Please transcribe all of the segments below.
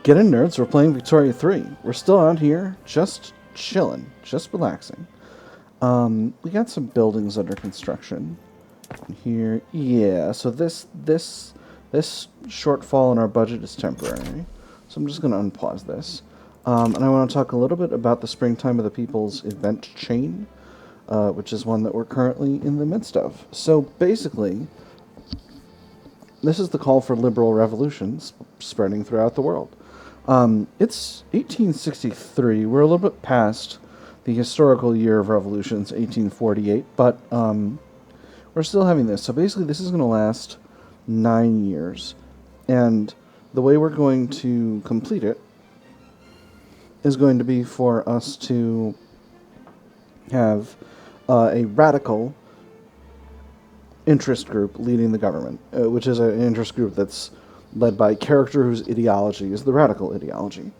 Get in, nerds. We're playing Victoria 3. We're still out here, just chilling, just relaxing. We got some buildings under construction here. Yeah, so this shortfall in our budget is temporary. So I'm just going to unpause this. And I want to talk a little bit about the Springtime of the People's event chain, which is one that we're currently in the midst of. So basically, this is the call for liberal revolutions spreading throughout the world. It's 1863. We're a little bit past the historical year of revolutions, 1848, but we're still having this. So basically, this is going to last 9 years. And the way we're going to complete it is going to be for us to have a radical interest group leading the government, which is an interest group that's led by a character whose ideology is the radical ideology.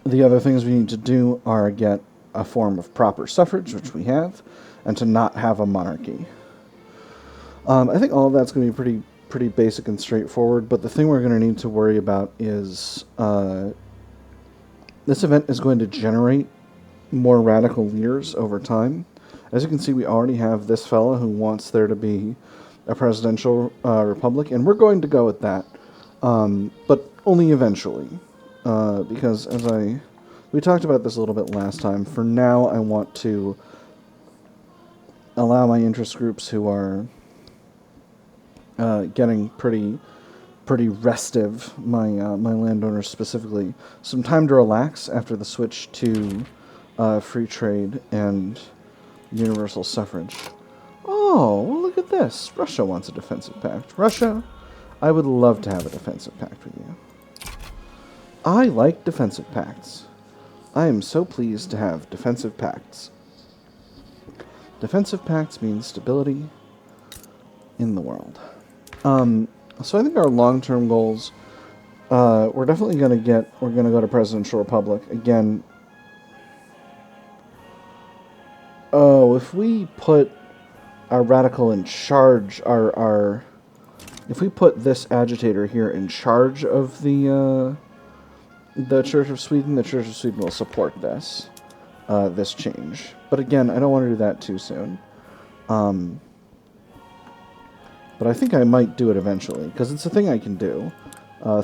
The other things we need to do are get a form of proper suffrage, which we have, and to not have a monarchy. I think all of that's going to be pretty basic and straightforward, but the thing we're going to need to worry about is this event is going to generate more radical leaders over time. As you can see, we already have this fella who wants there to be a presidential republic, and we're going to go with that, but only eventually, because we talked about this a little bit last time. For now, I want to allow my interest groups who are getting pretty restive, my landowners specifically, some time to relax after the switch to free trade and universal suffrage. Oh, well, look at this. Russia wants a defensive pact. Russia, I would love to have a defensive pact with you. I like defensive pacts. I am so pleased to have defensive pacts. Defensive pacts means stability in the world. So I think our long-term goals, we're definitely going to go to Presidential Republic. Again, if we put our radical in charge, if we put this agitator here in charge of the Church of Sweden, the Church of Sweden will support this change. But again, I don't want to do that too soon. But I think I might do it eventually, because it's a thing I can do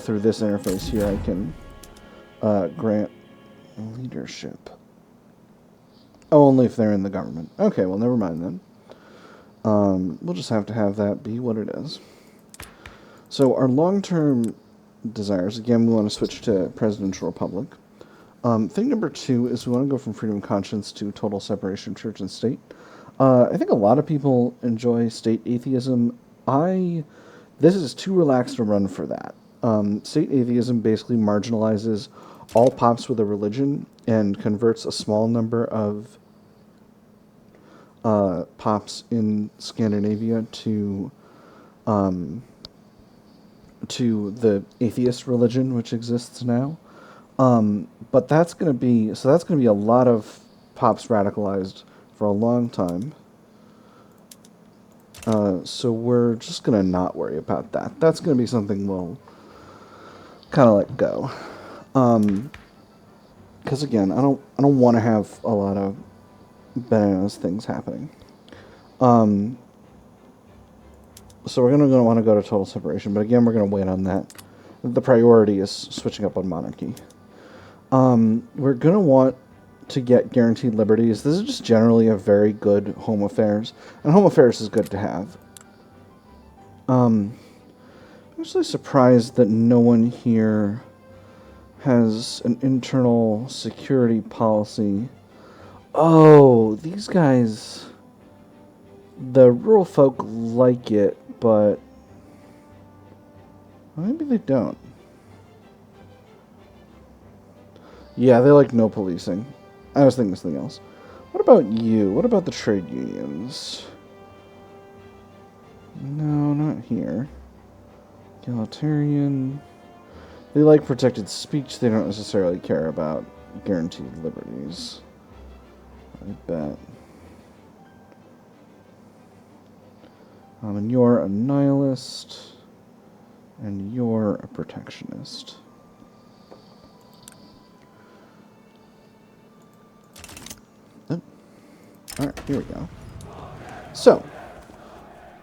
through this interface here. I can grant leadership. Oh, only if they're in the government. Okay, well, never mind then. We'll just have to have that be what it is. So our long-term desires, again, we want to switch to Presidential Republic. Thing number 2 is we want to go from freedom of conscience to total separation of church and state. I think a lot of people enjoy state atheism. This is too relaxed to run for that. State atheism basically marginalizes all pops with a religion and converts a small number of pops in Scandinavia to the atheist religion which exists now. But that's going to be a lot of pops radicalized for a long time. So we're just going to not worry about that. That's going to be something we'll kind of let go. Because again, I don't want to have a lot of bananas things happening. So we're going to want to go to total separation, but again, we're going to wait on that. The priority is switching up on monarchy. We're going to want to get guaranteed liberties. This is just generally a very good home affairs, and home affairs is good to have. I'm actually surprised that no one here has an internal security policy. Oh, these guys, the rural folk like it, but maybe they don't. Yeah, they like no policing. I was thinking something else. What about you? What about the trade unions? No, not here. Egalitarian. They like protected speech. They don't necessarily care about guaranteed liberties. I bet. And you're a nihilist. And you're a protectionist. Oh. Alright, here we go. So,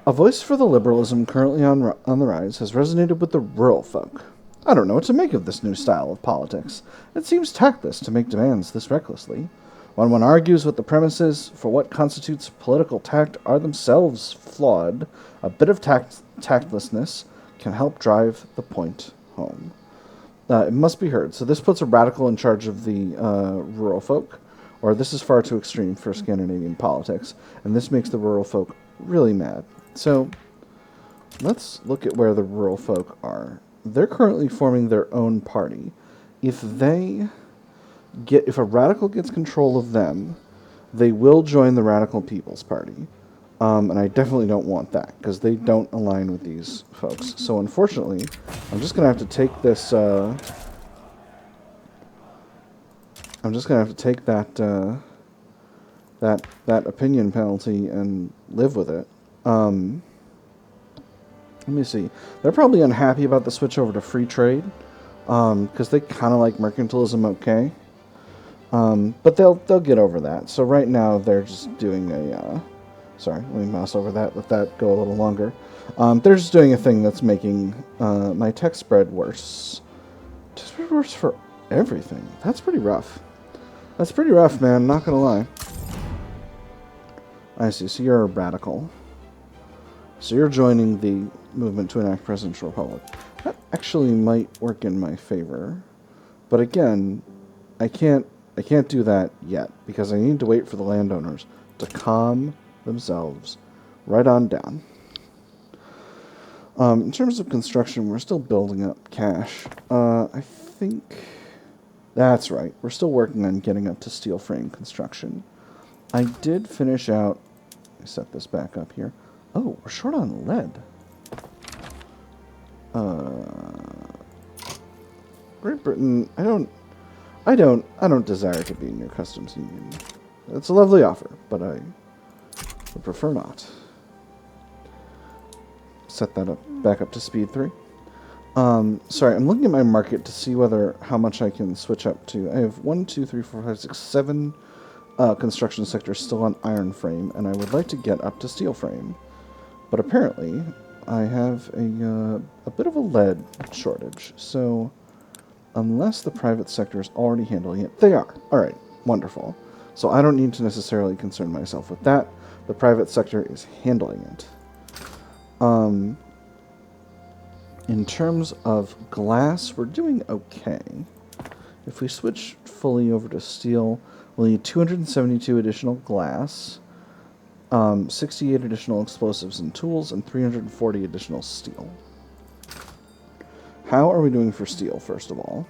a voice for the liberalism currently on the rise has resonated with the rural folk. I don't know what to make of this new style of politics. It seems tactless to make demands this recklessly. When one argues with the premises for what constitutes political tact are themselves flawed, a bit of tactlessness can help drive the point home. It must be heard. So this puts a radical in charge of the rural folk, or this is far too extreme for Scandinavian politics, and this makes the rural folk really mad. So let's look at where the rural folk are. They're currently forming their own party. If a radical gets control of them, they will join the Radical People's Party. And I definitely don't want that, because they don't align with these folks. So unfortunately, I'm just going to have to take this, I'm just going to have to take that, that opinion penalty and live with it. Let me see. They're probably unhappy about the switch over to free trade, because they kind of like mercantilism, okay. But they'll get over that. So right now they're just doing a, sorry, let me mouse over that, let that go a little longer. They're just doing a thing that's making my text spread worse. Text spread worse for everything. That's pretty rough. That's pretty rough, man, not gonna lie. I see, so you're a radical. So you're joining the movement to enact presidential republic. That actually might work in my favor. But again, I can't do that yet, because I need to wait for the landowners to calm themselves right on down. In terms of construction, we're still building up cash. I think that's right. We're still working on getting up to steel frame construction. I did finish out. Let me set this back up here. Oh, we're short on lead. Great Britain, I don't desire to be in your customs union. It's a lovely offer, but I would prefer not. Set that up back up to speed 3. Sorry, I'm looking at my market to see how much I can switch up to. I have 1, 2, 3, 4, 5, 6, 7 construction sectors still on iron frame, and I would like to get up to steel frame. But apparently, I have a bit of a lead shortage. So, unless the private sector is already handling it, they are. All right, wonderful. So I don't need to necessarily concern myself with that. The private sector is handling it. In terms of glass, we're doing okay. If we switch fully over to steel, we'll need 272 additional glass, 68 additional explosives and tools, and 340 additional steel. How are we doing for steel, first of all?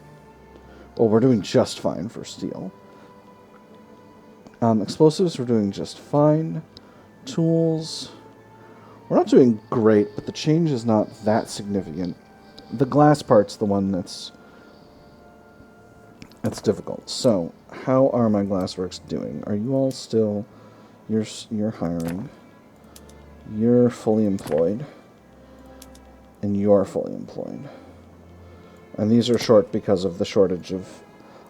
Well, we're doing just fine for steel. Explosives, we're doing just fine. Tools, we're not doing great, but the change is not that significant. The glass part's the one that's difficult. So, how are my glassworks doing? Are you all still... You're hiring. You're fully employed. And you're fully employed. And these are short because of the shortage of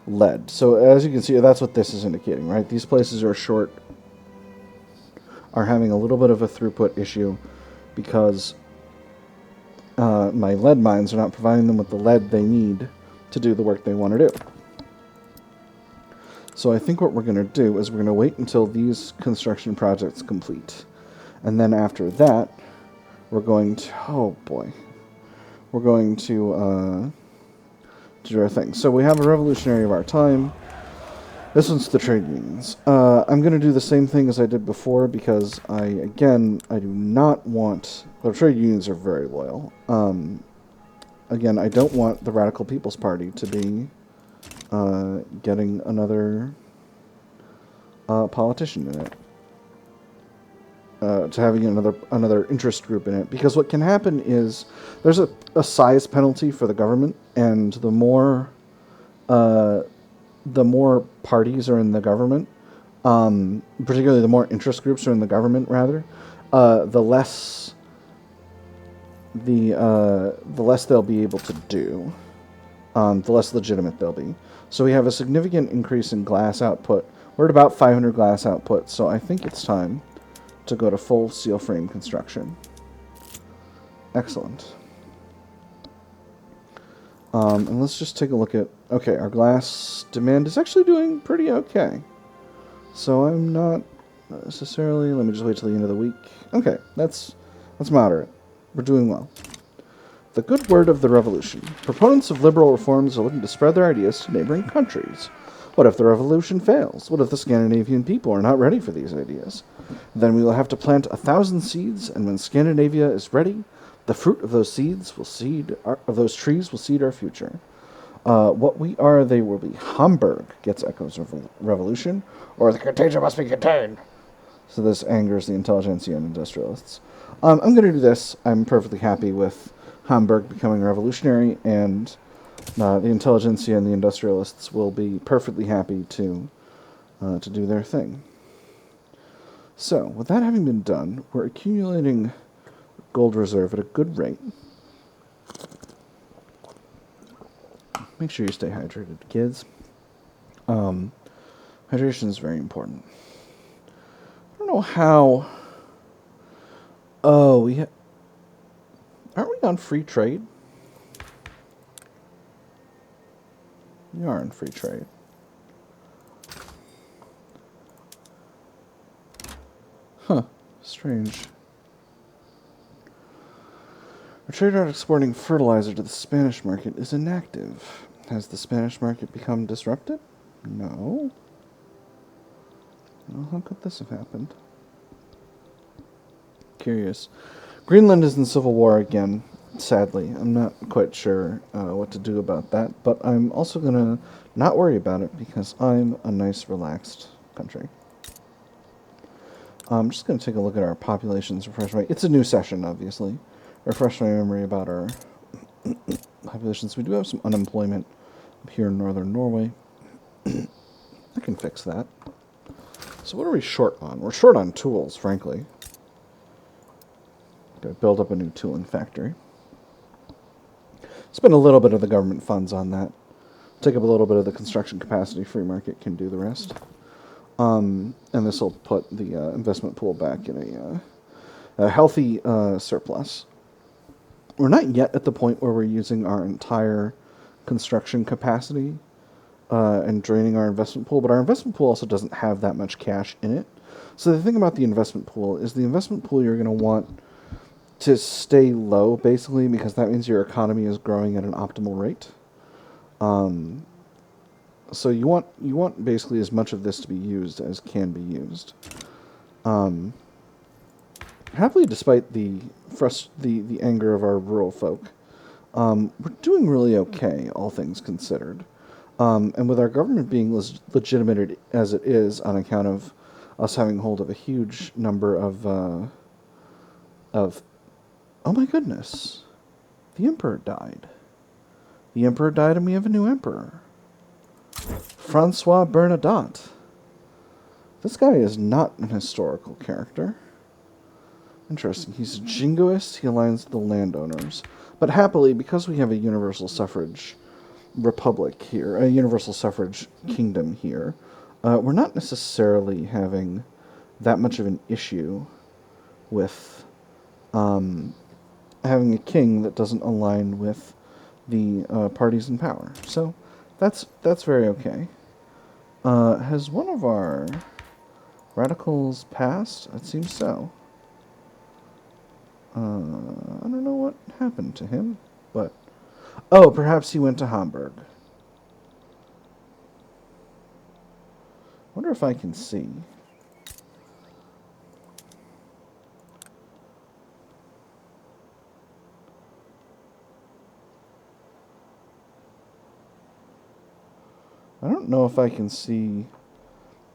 lead. So as you can see, that's what this is indicating, right? These places are short, are having a little bit of a throughput issue because my lead mines are not providing them with the lead they need to do the work they want to do. So I think what we're going to do is we're going to wait until these construction projects complete. And then after that, we're going to... Oh, boy. We're going to do our thing. So we have a revolutionary of our time. This one's the trade unions. I'm going to do the same thing as I did before because I do not want... The trade unions are very loyal. Again, I don't want the Radical People's Party to be... getting another politician in it, to having another interest group in it, because what can happen is there's a size penalty for the government, and the more parties are in the government, particularly the more interest groups are in the government, rather, the less the less they'll be able to do, the less legitimate they'll be. So we have a significant increase in glass output. We're at about 500 glass output, so I think it's time to go to full steel frame construction. Excellent. And let's just take a look at... Okay, our glass demand is actually doing pretty okay. So I'm not necessarily... Let me just wait till the end of the week. Okay, that's moderate. We're doing well. The good word of the revolution. Proponents of liberal reforms are looking to spread their ideas to neighboring countries. What if the revolution fails? What if the Scandinavian people are not ready for these ideas? Then we will have to plant 1,000 seeds, and when Scandinavia is ready, the fruit of those seeds will those trees will seed our future. What we are, they will be. Hamburg gets echoes of revolution, or the contagion must be contained. So this angers the intelligentsia and industrialists. I'm going to do this. I'm perfectly happy with Hamburg becoming revolutionary, and the intelligentsia and the industrialists will be perfectly happy to do their thing. So, with that having been done, we're accumulating gold reserve at a good rate. Make sure you stay hydrated, kids. Hydration is very important. I don't know how... Oh, aren't we on free trade? We are on free trade. Huh. Strange. Our trade route exporting fertilizer to the Spanish market is inactive. Has the Spanish market become disrupted? No. Well, how could this have happened? Curious. Greenland is in civil war again, sadly. I'm not quite sure what to do about that, but I'm also going to not worry about it because I'm a nice, relaxed country. I'm just going to take a look at our populations, refresh my... It's a new session, obviously. Refresh my memory about our populations. We do have some unemployment up here in northern Norway. I can fix that. So what are we short on? We're short on tools, frankly. Got to build up a new tooling factory. Spend a little bit of the government funds on that. Take up a little bit of the construction capacity. Free market can do the rest. And this will put the investment pool back in a healthy surplus. We're not yet at the point where we're using our entire construction capacity and draining our investment pool, but our investment pool also doesn't have that much cash in it. So the thing about the investment pool is the investment pool you're going to want to stay low, basically, because that means your economy is growing at an optimal rate. So you want basically as much of this to be used as can be used. Happily, despite the anger of our rural folk, we're doing really okay, all things considered. And with our government being legitimate as it is on account of us having hold of a huge number of oh my goodness, the emperor died. The emperor died and we have a new emperor. Francois Bernadotte. This guy is not an historical character. Interesting. He's a jingoist. He aligns with the landowners. But happily, because we have a universal suffrage republic here, a universal suffrage kingdom here, we're not necessarily having that much of an issue with having a king that doesn't align with the parties in power. So that's very okay. Has one of our radicals passed? It seems so. I don't know what happened to him, but... Oh, perhaps he went to Hamburg. Wonder if I can see. I don't know if I can see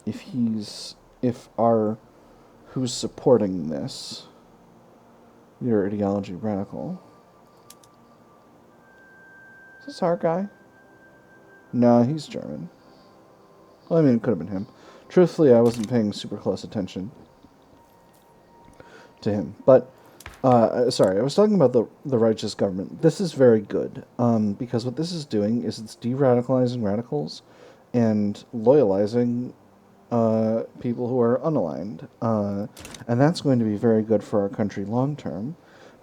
who's supporting this. Your ideology radical. Is this our guy? No, he's German. Well, I mean, it could have been him. Truthfully, I wasn't paying super close attention to him. But Sorry, I was talking about the righteous government. This is very good, because what this is doing is it's de-radicalizing radicals and loyalizing people who are unaligned. And that's going to be very good for our country long term,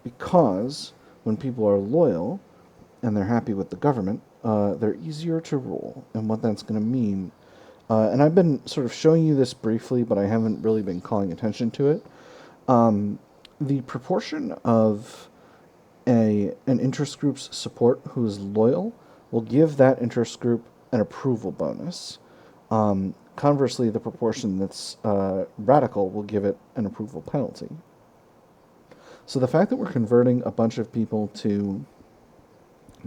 because when people are loyal and they're happy with the government, they're easier to rule. And what that's going to mean, and I've been sort of showing you this briefly, but I haven't really been calling attention to it. The proportion of an interest group's support who is loyal will give that interest group an approval bonus. Conversely, the proportion that's radical will give it an approval penalty. So the fact that we're converting a bunch of people to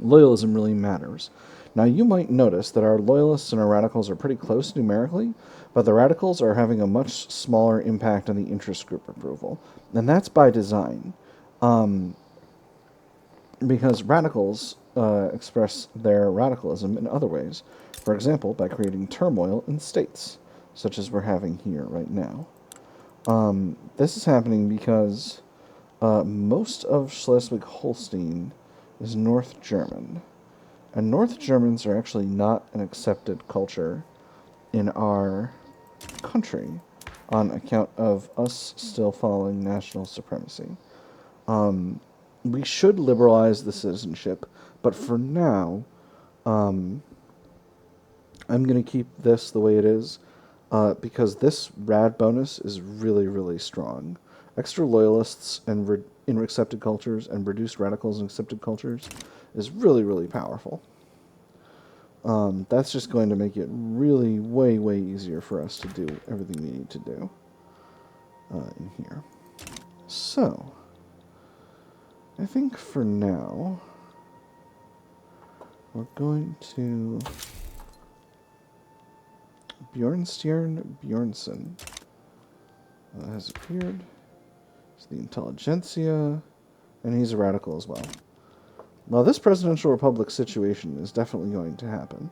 loyalism really matters. Now, you might notice that our loyalists and our radicals are pretty close numerically, but the radicals are having a much smaller impact on the interest group approval. And that's by design. Because radicals express their radicalism in other ways. For example, by creating turmoil in states, such as we're having here right now. This is happening because most of Schleswig-Holstein is North German. And North Germans are actually not an accepted culture in our country on account of us still following national supremacy. We should liberalize the citizenship, but for now, I'm going to keep this the way it is, because this rad bonus is really, really strong. Extra loyalists and in accepted cultures and reduced radicals in accepted cultures is really, really powerful. That's just going to make it really way, way easier for us to do everything we need to do in here. So, I think for now, we're going to Bjornstjerne Bjornsson has appeared. He's the intelligentsia, and he's a radical as well. Now, this presidential republic situation is definitely going to happen.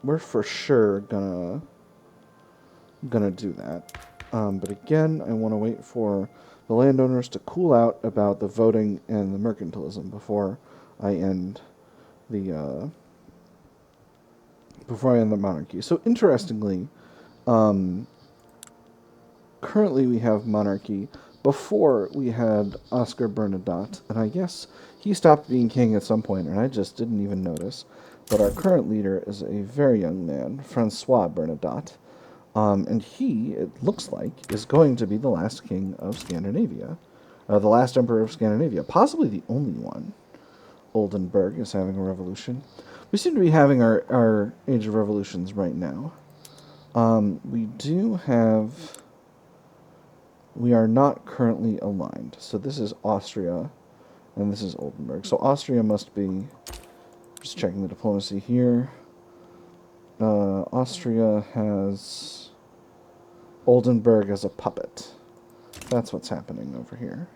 We're for sure gonna do that. But again, I want to wait for the landowners to cool out about the voting and the mercantilism before I end the monarchy. So interestingly, currently we have monarchy. Before, we had Oscar Bernadotte, and I guess he stopped being king at some point, and I just didn't even notice. But our current leader is a very young man, Francois Bernadotte, and he, it looks like, is going to be the last king of Scandinavia, the last emperor of Scandinavia, possibly the only one. Oldenburg is having a revolution. We seem to be having our age of revolutions right now. We are not currently aligned. So this is Austria, and this is Oldenburg. So Austria must be, just checking the diplomacy here. Austria has Oldenburg as a puppet. That's what's happening over here.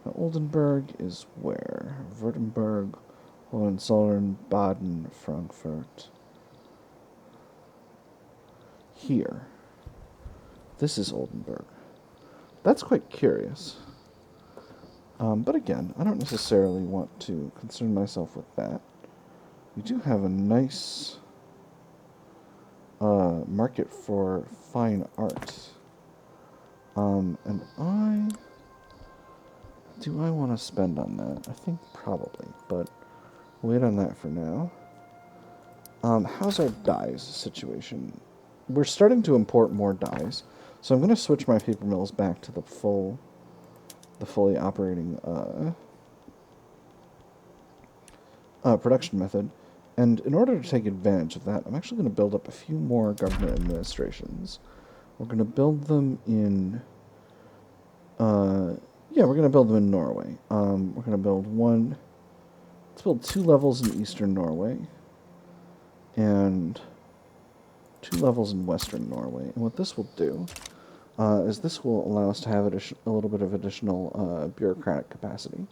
Now, Oldenburg is where? Württemberg, Hohenzollern, Baden, Frankfurt. Here. This is Oldenburg. That's quite curious. But again, I don't necessarily want to concern myself with that. We do have a nice market for fine art. And do I want to spend on that? I think probably, but wait on that for now. How's our dyes situation? We're starting to import more dyes, so I'm going to switch my paper mills back to the fully operating production method. And in order to take advantage of that, I'm actually going to build up a few more government administrations. We're going to build them in... we're going to build them in Norway. We're going to build one... Let's build 2 levels in eastern Norway. And 2 levels in western Norway. And what this will do is this will allow us to have a little bit of additional bureaucratic capacity.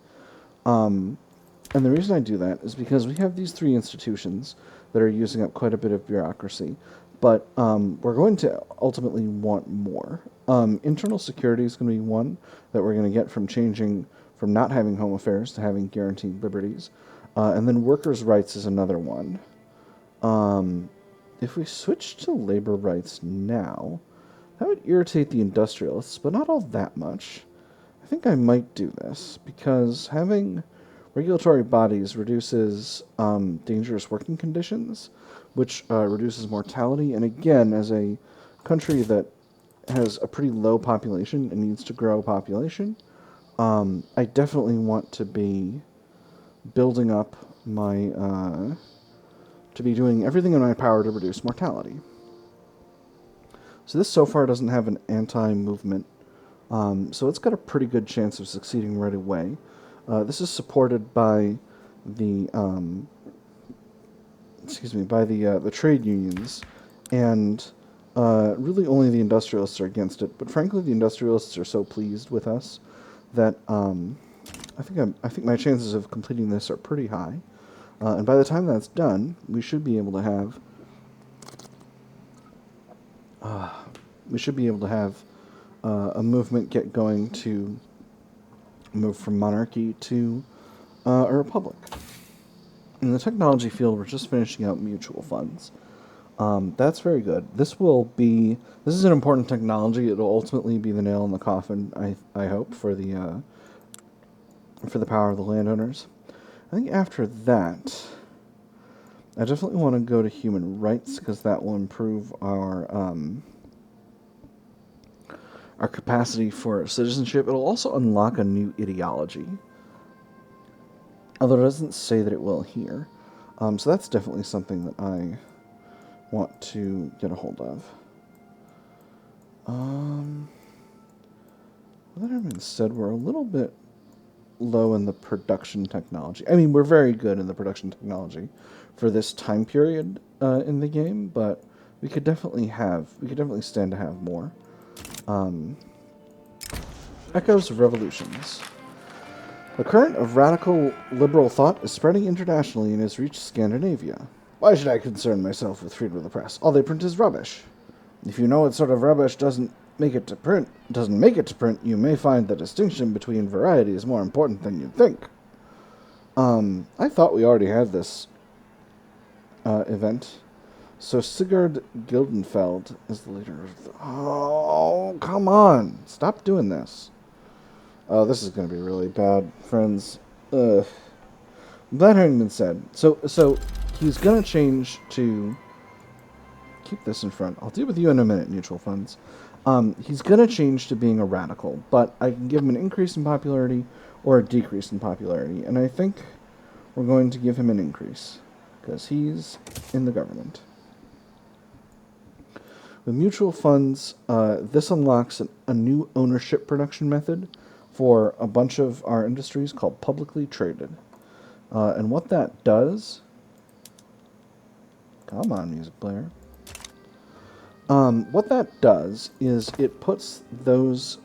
And the reason I do that is because we have these 3 institutions that are using up quite a bit of bureaucracy. but we're going to ultimately want more. Internal security is going to be one that we're going to get from changing from not having home affairs to having guaranteed liberties. And then workers' rights is another one. If we switch to labor rights now, that would irritate the industrialists, but not all that much. I think I might do this, because having regulatory bodies reduces dangerous working conditions, which reduces mortality. And again, as a country that has a pretty low population and needs to grow population, I definitely want to be building up my, to be doing everything in my power to reduce mortality. So this so far doesn't have an anti-movement, so it's got a pretty good chance of succeeding right away. This is supported by the, the trade unions, and really only the industrialists are against it. But frankly, the industrialists are so pleased with us that I think my chances of completing this are pretty high. And by the time that's done, we should be able to have a movement get going to move from monarchy to a republic. In the technology field, we're just finishing out mutual funds. That's very good. This is an important technology. It'll ultimately be the nail in the coffin, I hope, for the power of the landowners. I think after that, I definitely want to go to human rights, because that will improve our capacity for citizenship. It'll also unlock a new ideology, although it doesn't say that it will here. So that's definitely something that I want to get a hold of. That having said, we're a little bit low in the production technology. I mean, we're very good in the production technology for this time period in the game, but we could definitely stand to have more. Echoes of revolutions. The current of radical liberal thought is spreading internationally and has reached Scandinavia. Why should I concern myself with freedom of the press? All they print is rubbish. If you know what sort of rubbish doesn't make it to print, you may find the distinction between variety is more important than you'd think. I thought we already had this event. So Sigurd Gildenfeld is the leader of the... Oh, come on! Stop doing this. Oh, this is going to be really bad, friends. That having been said, so he's going to change to... Keep this in front. I'll deal with you in a minute, mutual funds. He's going to change to being a radical, but I can give him an increase in popularity or a decrease in popularity, and I think we're going to give him an increase, because he's in the government. With mutual funds, this unlocks a new ownership production method for a bunch of our industries called publicly traded. And what that does... Come on, music player. What that does is it puts those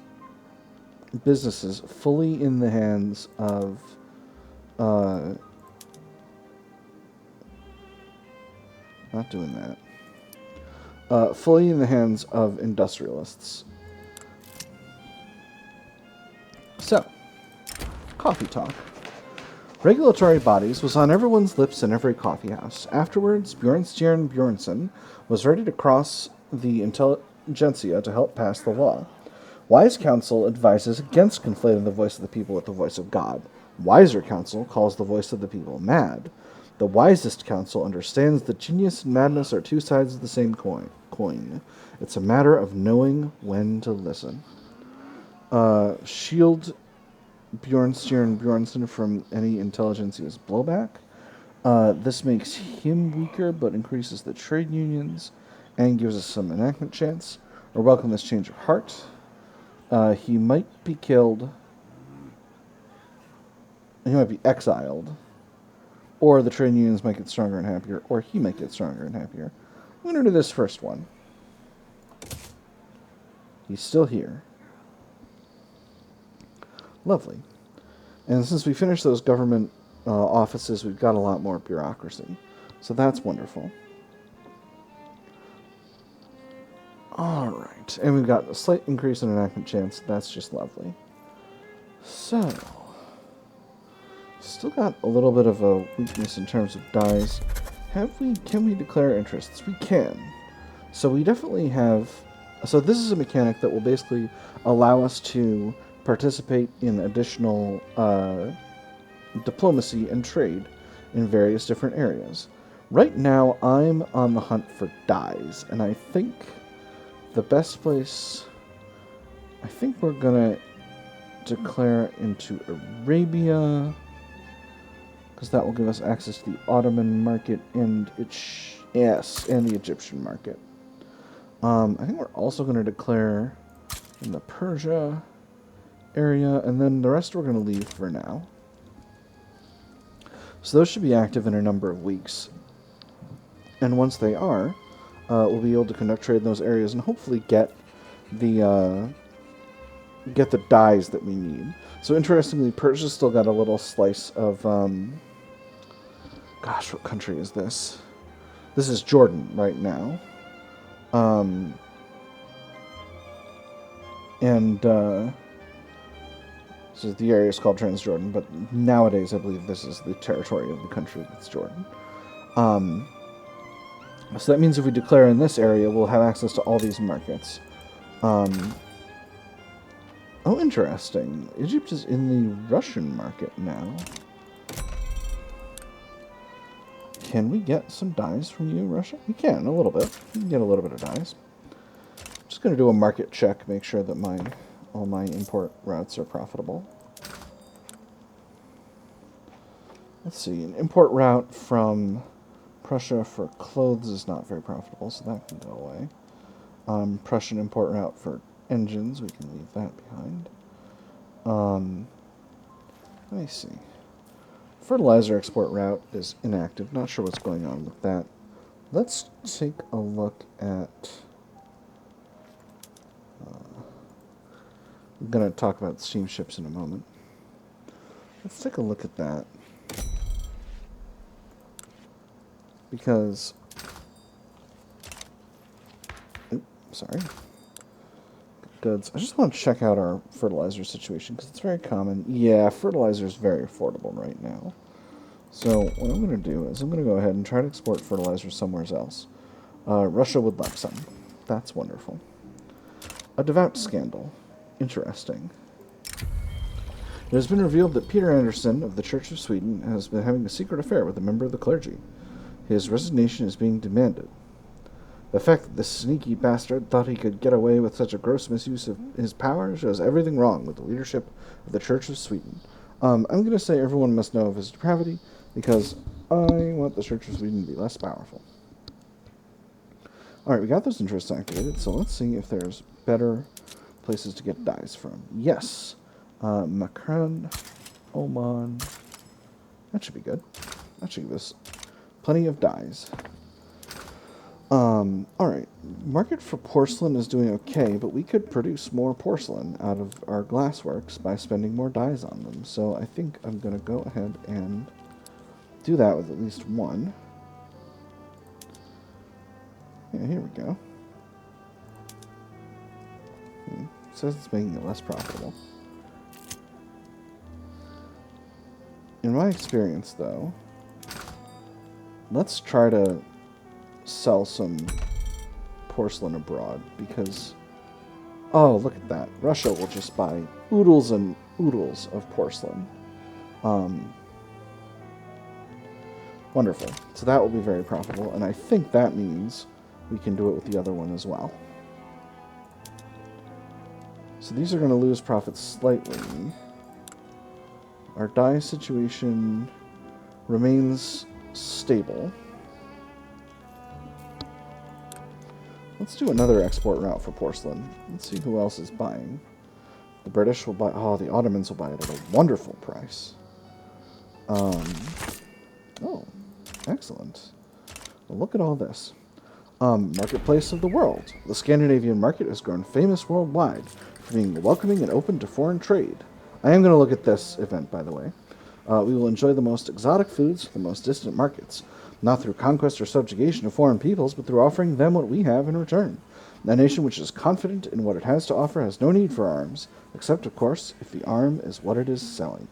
businesses fully in the hands of... not doing that. Fully in the hands of industrialists. So, coffee talk. Regulatory bodies was on everyone's lips in every coffee house. Afterwards, Bjornstjerne Bjornsson was ready to cross the intelligentsia to help pass the law. Wise counsel advises against conflating the voice of the people with the voice of God. Wiser counsel calls the voice of the people mad. The wisest counsel understands that genius and madness are two sides of the same coin. It's a matter of knowing when to listen. Shield Bjornstjerne Bjornsson from any intelligentsia's blowback. This makes him weaker, but increases the trade unions and gives us some enactment chance. Or welcome this change of heart. He might be killed. He might be exiled. Or the trade unions might get stronger and happier, or he might get stronger and happier. I'm going to do this first one. He's still here. Lovely. And since we finished those government offices, we've got a lot more bureaucracy. So that's wonderful. Alright, and we've got a slight increase in enactment chance. That's just lovely. So, still got a little bit of a weakness in terms of dies. Can we declare interests? We can. So we definitely have, so this is a mechanic that will basically allow us to participate in additional diplomacy and trade in various different areas. Right now, I'm on the hunt for dies, and I think the best place, I think we're gonna declare into Arabia, because that will give us access to the Ottoman market and and the Egyptian market. I think we're also going to declare in the Persia area, and then the rest we're going to leave for now. So those should be active in a number of weeks. And once they are, we'll be able to conduct trade in those areas and hopefully get the dies that we need. So interestingly, Persia's still got a little slice of, gosh, what country is this? This is Jordan right now. So the area is called Transjordan, but nowadays I believe this is the territory of the country that's Jordan. So that means if we declare in this area, we'll have access to all these markets. Oh, interesting. Egypt is in the Russian market now. Can we get some dies from you, Russia? We can, a little bit. We can get a little bit of dies. Just going to do a market check, make sure that all my import routes are profitable. Let's see, an import route from Prussia for clothes is not very profitable, so that can go away. Prussian import route for engines, we can leave that behind. Let me see. Fertilizer export route is inactive. Not sure what's going on with that. Let's take a look at... I'm going to talk about steamships in a moment. Let's take a look at that. Because... Oops, sorry. Goods. I just want to check out our fertilizer situation because it's very common. Yeah, fertilizer is very affordable right now. So what I'm going to do is I'm going to go ahead and try to export fertilizer somewhere else. Russia would like some. That's wonderful. A devout scandal. Interesting. It has been revealed that Peter Anderson of the Church of Sweden has been having a secret affair with a member of the clergy. His resignation is being demanded. The fact that this sneaky bastard thought he could get away with such a gross misuse of his power shows everything wrong with the leadership of the Church of Sweden. I'm going to say everyone must know of his depravity, because I want the Church of Sweden to be less powerful. Alright, we got those interests activated, so let's see if there's better places to get dies from. Yes. Makran, Oman. That should be good. That should give us plenty of dies. Alright. Market for porcelain is doing okay, but we could produce more porcelain out of our glassworks by spending more dies on them. So I think I'm going to go ahead and do that with at least one. Yeah, here we go. It says it's making it less profitable. In my experience, though, let's try to sell some porcelain abroad, because, oh, look at that. Russia will just buy oodles and oodles of porcelain. Wonderful. So that will be very profitable, and I think that means we can do it with the other one as well. So these are going to lose profits slightly. Our die situation remains stable. Let's do another export route for porcelain. Let's see who else is buying. The British will buy... Oh, the Ottomans will buy it at a wonderful price. Oh, excellent. Well, look at all this. Marketplace of the world. The Scandinavian market has grown famous worldwide for being welcoming and open to foreign trade. I am going to look at this event, by the way. We will enjoy the most exotic foods from the most distant markets, not through conquest or subjugation of foreign peoples, but through offering them what we have in return. A nation which is confident in what it has to offer has no need for arms, except, of course, if the arm is what it is selling.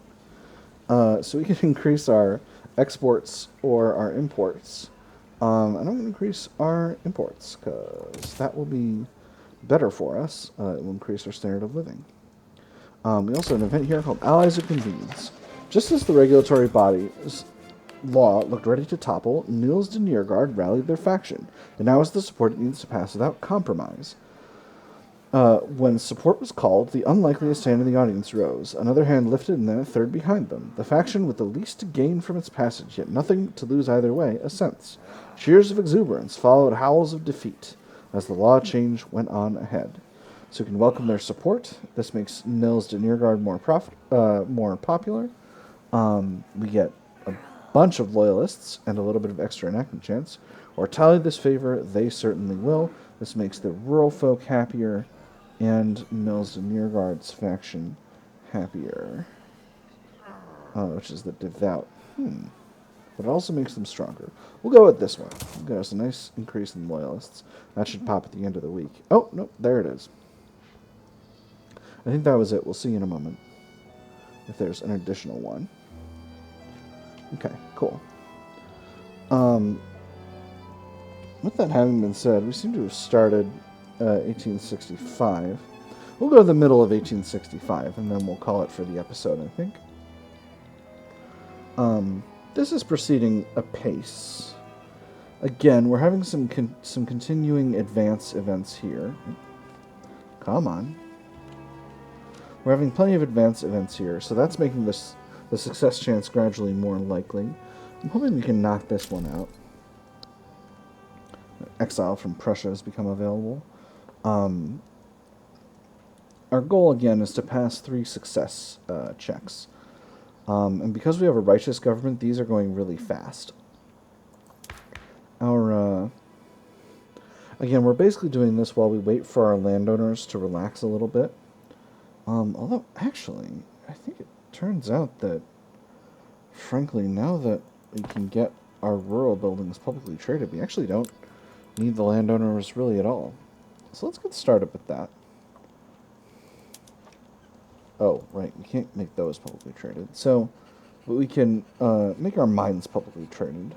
So we can increase our exports or our imports. And I'm going to increase our imports, because that will be better for us. It will increase our standard of living. We also have an event here called Allies of Convenience. Just as the regulatory body's law looked ready to topple, Niels de Niergaard rallied their faction, and now is the support it needs to pass without compromise. When support was called, the unlikeliest hand in the audience rose. Another hand lifted, and then a third behind them. The faction with the least to gain from its passage, yet nothing to lose either way, assents. Cheers of exuberance followed howls of defeat as the law change went on ahead. So we can welcome their support. This makes Niels de Niergaard more popular. We get a bunch of loyalists and a little bit of extra enactment chance. Or tally this favor, they certainly will. This makes the rural folk happier and Niels de Niergaard's faction happier, which is the devout. But it also makes them stronger. We'll go with this one. We'll get us a nice increase in loyalists. That should pop at the end of the week. Oh, nope, there it is. I think that was it. We'll see in a moment if there's an additional one. Okay, cool. With that having been said, we seem to have started 1865. We'll go to the middle of 1865, and then we'll call it for the episode, I think. This is proceeding apace. Again, we're having some continuing advance events here. Come on. We're having plenty of advance events here, so that's making the success chance gradually more likely. I'm hoping we can knock this one out. Exile from Prussia has become available. Our goal, again, is to pass 3 success checks. And because we have a righteous government, these are going really fast. Again, we're basically doing this while we wait for our landowners to relax a little bit. Although, actually, I think it turns out that, frankly, now that we can get our rural buildings publicly traded, we actually don't need the landowners really at all. So let's get started with that. Oh, right, we can't make those publicly traded. So, but we can make our mines publicly traded.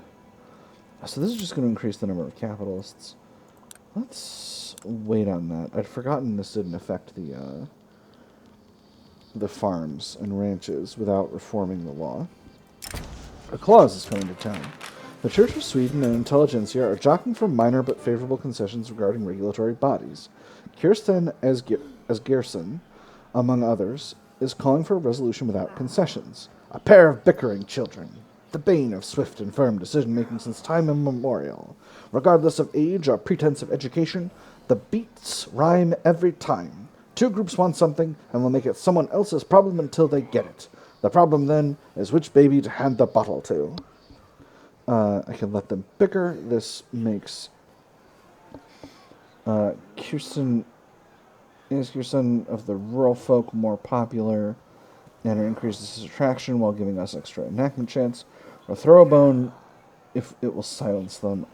So this is just going to increase the number of capitalists. Let's wait on that. I'd forgotten this didn't affect the farms and ranches without reforming the law. A clause is coming to town. The Church of Sweden and intelligentsia are jockeying for minor but favorable concessions regarding regulatory bodies. Kirsten Asgerson, among others, is calling for a resolution without concessions. A pair of bickering children, the bane of swift and firm decision-making since time immemorial. Regardless of age or pretense of education, the beats rhyme every time. 2 groups want something, and will make it someone else's problem until they get it. The problem, then, is which baby to hand the bottle to. I can let them bicker. This makes Kirsten of the rural folk more popular, and it increases his attraction while giving us extra enactment chance. Or throw a bone if it will silence them.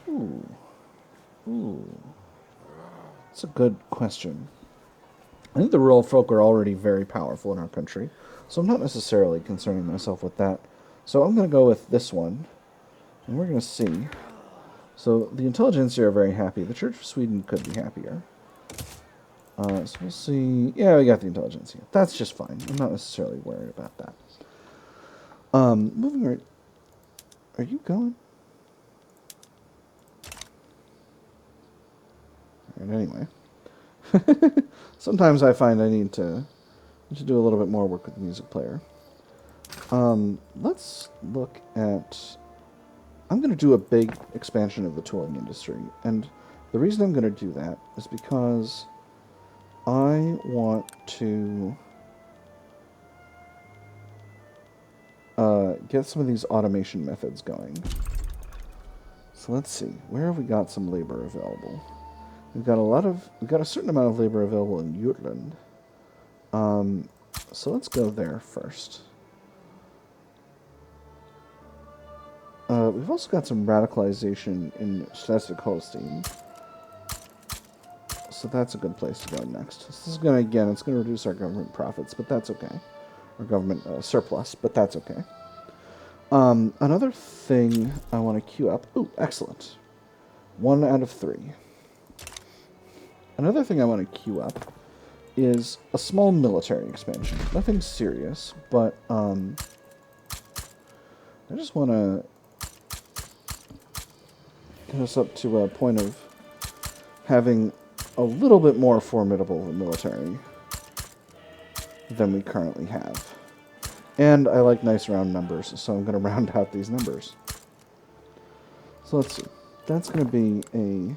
Ooh. That's a good question. I think the rural folk are already very powerful in our country, so I'm not necessarily concerning myself with that. So I'm going to go with this one, and we're going to see. So the intelligentsia are very happy. The Church of Sweden could be happier. So we'll see. Yeah, we got the intelligentsia. That's just fine. I'm not necessarily worried about that. Moving right. Are you going? Alright, anyway. Sometimes I find I need to do a little bit more work with the music player. Let's look at... I'm going to do a big expansion of the tooling industry. And the reason I'm going to do that is because I want to get some of these automation methods going. So let's see. Where have we got some labor available? We've got a certain amount of labor available in Jutland. So let's go there first. We've also got some radicalization in Schleswig-Holstein. So that's a good place to go next. This is going to, again, it's going to reduce our government profits, but that's okay. Our government surplus, but that's okay. Another thing I want to queue up. Ooh, excellent. 1 out of 3. Another thing I want to queue up is a small military expansion. Nothing serious, but I just want to get us up to a point of having a little bit more formidable military than we currently have. And I like nice round numbers, so I'm going to round out these numbers. So let's see. That's going to be an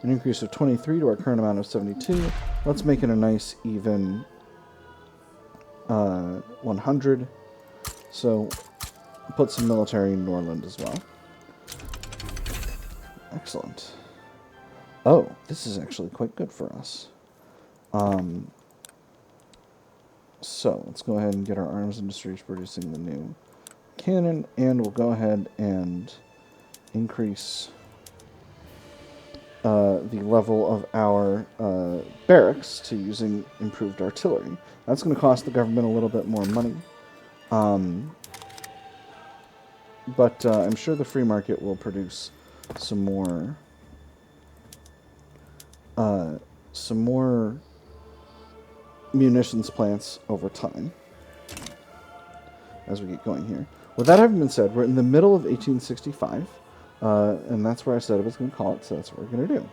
increase of 23 to our current amount of 72. Let's make it a nice even 100. So put some military in Norland as well. Excellent. Oh, this is actually quite good for us. So let's go ahead and get our arms industries producing the new cannon, and we'll go ahead and increase the level of our barracks to using improved artillery. That's going to cost the government a little bit more money, but I'm sure the free market will produce some more munitions plants over time as we get going here. With that having been said, we're in the middle of 1865, and that's where I said I was going to call it, so that's what we're going to do.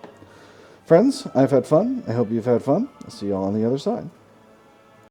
Friends, I've had fun. I hope you've had fun. I'll see you all on the other side.